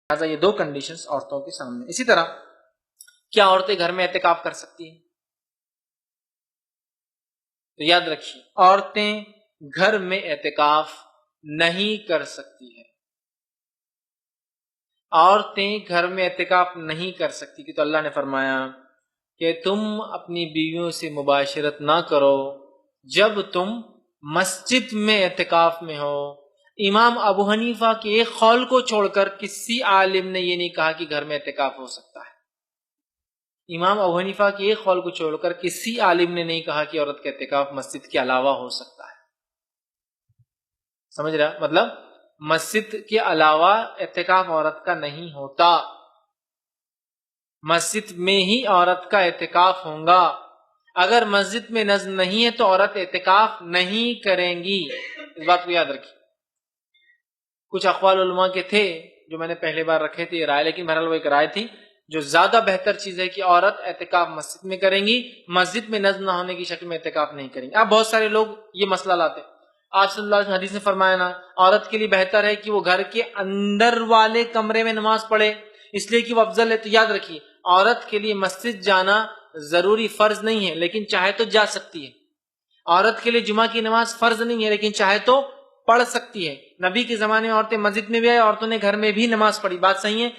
لہٰذا یہ دو کنڈیشنز عورتوں کے سامنے. اسی طرح کیا عورتیں گھر میں اعتکاف کر سکتی ہیں؟ تو یاد رکھیے عورتیں گھر میں اعتکاف نہیں کر سکتی ہیں. عورتیں گھر میں اعتکاف نہیں کر سکتی کہ تو اللہ نے فرمایا کہ تم اپنی بیویوں سے مباشرت نہ کرو جب تم مسجد میں اعتکاف میں ہو. امام ابو حنیفہ کے ایک قول کو چھوڑ کر کسی عالم نے یہ نہیں کہا کہ گھر میں اعتکاف ہو سکتا ہے. امام ابو حنیفہ کے ایک قول کو چھوڑ کر کسی عالم نے نہیں کہا کہ عورت کا اعتکاف مسجد کے علاوہ ہو سکتا ہے. سمجھ رہا؟ مطلب مسجد کے علاوہ اعتکاف عورت کا نہیں ہوتا، مسجد میں ہی عورت کا اعتکاف ہوگا. اگر مسجد میں نظم نہیں ہے تو عورت اعتکاف نہیں کریں گی. اس بات کو یاد رکھیے. کچھ اقوال علماء کے تھے جو میں نے پہلے بار رکھے تھے یہ رائے، لیکن بہرحال وہ ایک رائے تھی جو زیادہ بہتر چیز ہے کہ عورت اعتکاف مسجد میں کریں گی، مسجد میں نظم نہ ہونے کی شکل میں اعتکاف نہیں کریں گی. اب بہت سارے لوگ یہ مسئلہ لاتے ہیں. آپ صلی اللہ علیہ وسلم حدیث نے فرمایا نا عورت کے لیے بہتر ہے کہ وہ گھر کے اندر والے کمرے میں نماز پڑھے اس لیے کہ وہ افضل ہے. تو یاد رکھیے عورت کے لیے مسجد جانا ضروری فرض نہیں ہے لیکن چاہے تو جا سکتی ہے. عورت کے لیے جمعہ کی نماز فرض نہیں ہے لیکن چاہے تو پڑھ سکتی ہے. نبی کے زمانے میں عورتیں مسجد میں بھی آئے، عورتوں نے گھر میں بھی نماز پڑھی، بات صحیح ہے.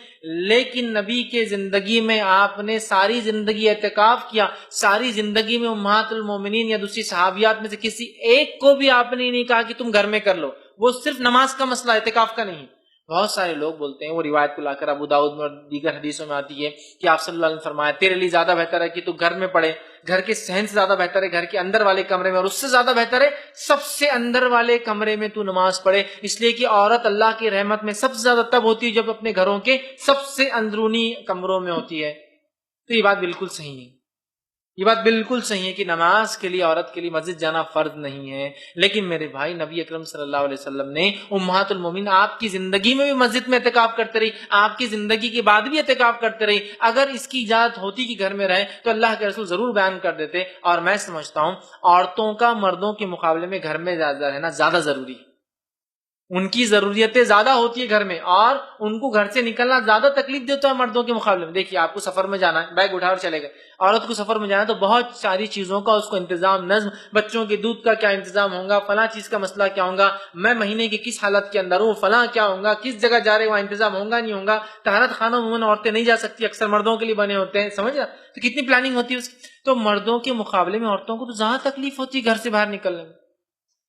لیکن نبی کے زندگی میں آپ نے ساری زندگی اعتکاف کیا. ساری زندگی میں امہات المومنین یا دوسری صحابیات میں سے کسی ایک کو بھی آپ نے نہیں کہا کہ تم گھر میں کر لو. وہ صرف نماز کا مسئلہ اعتکاف کا نہیں. بہت سارے لوگ بولتے ہیں، وہ روایت کو لا کر ابو داؤد میں اور دیگر حدیثوں میں آتی ہے کہ آپ صلی اللہ علیہ وسلم نے فرمایا تیرے لیے زیادہ بہتر ہے کہ تو گھر میں پڑھے، گھر کے صحن سے زیادہ بہتر ہے گھر کے اندر والے کمرے میں، اور اس سے زیادہ بہتر ہے سب سے اندر والے کمرے میں تو نماز پڑھے. اس لیے کہ عورت اللہ کی رحمت میں سب سے زیادہ تب ہوتی ہے جب اپنے گھروں کے سب سے اندرونی کمروں میں ہوتی ہے. تو یہ بات بالکل صحیح ہے. یہ بات بالکل صحیح ہے کہ نماز کے لیے عورت کے لیے مسجد جانا فرض نہیں ہے. لیکن میرے بھائی نبی اکرم صلی اللہ علیہ وسلم نے امہات المومنین آپ کی زندگی میں بھی مسجد میں اعتکاف کرتے رہی، آپ کی زندگی کے بعد بھی اعتکاف کرتے رہی. اگر اس کی اجازت ہوتی کہ گھر میں رہے تو اللہ کے رسول ضرور بیان کر دیتے. اور میں سمجھتا ہوں عورتوں کا مردوں کے مقابلے میں گھر میں زیادہ رہنا زیادہ ضروری ہے. ان کی ضروریتیں زیادہ ہوتی ہے گھر میں، اور ان کو گھر سے نکلنا زیادہ تکلیف دیتا ہے مردوں کے مقابلے میں. دیکھیے آپ کو سفر میں جانا ہے، بیگ اٹھا اور چلے گئے. عورت کو سفر میں جانا ہے تو بہت ساری چیزوں کا اس کو انتظام، نظم، بچوں کے دودھ کا کیا انتظام ہوگا، فلاں چیز کا مسئلہ کیا ہوگا، میں مہینے کی کس حالت کے اندر ہوں، فلاں کیا ہوگا، کس جگہ جا رہے وہاں انتظام ہوگا نہیں ہوگا. طہارت خانوں عموماً عورتیں نہیں جا سکتی، اکثر مردوں کے لیے بنے ہوتے ہیں. سمجھ رہا؟ تو کتنی پلاننگ ہوتی ہے اس کی. تو مردوں کے مقابلے میں عورتوں کو تو زیادہ تکلیف ہوتی ہے گھر سے باہر نکلنے میں.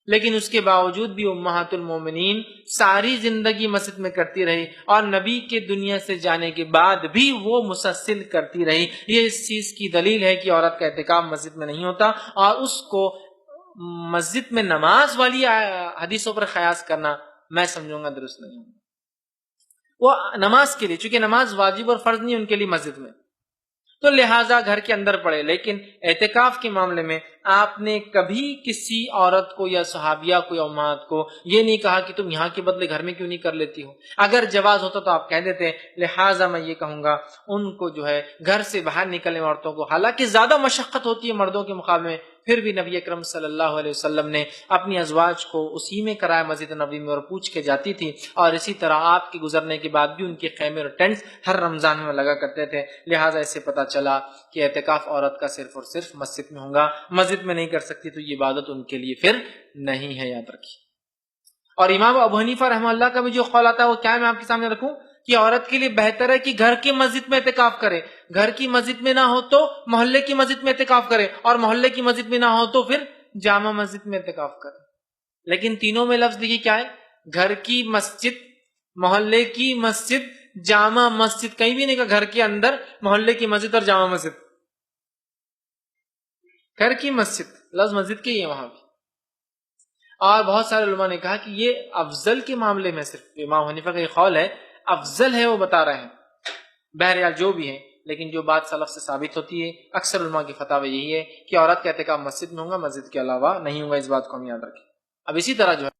لیکن اس کے باوجود بھی امہات المومنین ساری زندگی مسجد میں کرتی رہی، اور نبی کے دنیا سے جانے کے بعد بھی وہ مسلسل کرتی رہی. یہ اس چیز کی دلیل ہے کہ عورت کا اعتکاف مسجد میں نہیں ہوتا، اور اس کو مسجد میں نماز والی حدیثوں پر قیاس کرنا میں سمجھوں گا درست نہیں. وہ نماز کے لیے، چونکہ نماز واجب اور فرض نہیں ان کے لیے مسجد میں، تو لہٰذا گھر کے اندر پڑے. لیکن اعتکاف کے معاملے میں آپ نے کبھی کسی عورت کو یا صحابیہ کو یا امہات کو یہ نہیں کہا کہ تم یہاں کے بدلے گھر میں کیوں نہیں کر لیتی ہو. اگر جواز ہوتا تو آپ کہہ دیتے. لہٰذا میں یہ کہوں گا ان کو جو ہے گھر سے باہر نکلنے میں عورتوں کو حالانکہ زیادہ مشقت ہوتی ہے مردوں کے مقابلے میں، پھر بھی نبی اکرم صلی اللہ علیہ وسلم نے اپنی ازواج کو اسی میں کرایا مسجد نبوی میں، اور پوچھ کے جاتی تھی. اور اسی طرح آپ کے گزرنے کے بعد بھی ان کے خیمے اور ٹینٹس ہر رمضان میں لگا کرتے تھے. لہٰذا اس سے پتہ چلا کہ اعتکاف عورت کا صرف اور صرف مسجد میں ہوگا. مسجد میں نہیں کر سکتی تو یہ عبادت ان کے لیے پھر نہیں ہے، یاد رکھیے. اور امام ابو حنیفہ رحمہ اللہ کا بھی جو قول آتا ہے وہ کیا ہے، میں آپ کے سامنے رکھوں کہ عورت کے لیے بہتر ہے کہ گھر کی مسجد میں اعتکاف کرے. گھر کی مسجد میں نہ ہو تو محلے کی مسجد میں اعتکاف کرے، اور محلے کی مسجد میں نہ ہو تو پھر جامع مسجد میں اعتکاف کرے. لیکن تینوں میں لفظ دیکھیے کیا ہے، گھر کی مسجد، محلے کی مسجد، جامع مسجد. کہیں بھی نہیں کہا گھر کے اندر محلے کی مسجد اور جامع مسجد. گھر کی مسجد لفظ مسجد کے ہی ہے وہاں بھی. اور بہت سارے علماء نے کہا کہ یہ افضل کے معاملے میں صرف امام حنیفہ کا یہ قول ہے، افضل ہے وہ بتا رہے ہیں. بہرحال جو بھی ہے، لیکن جو بات سلف سے ثابت ہوتی ہے اکثر علماء کی فتوی یہی ہے کہ عورت کا اعتکاف مسجد میں ہوگا، مسجد کے علاوہ نہیں ہوگا. اس بات کو ہم یاد رکھیں. اب اسی طرح جو ہے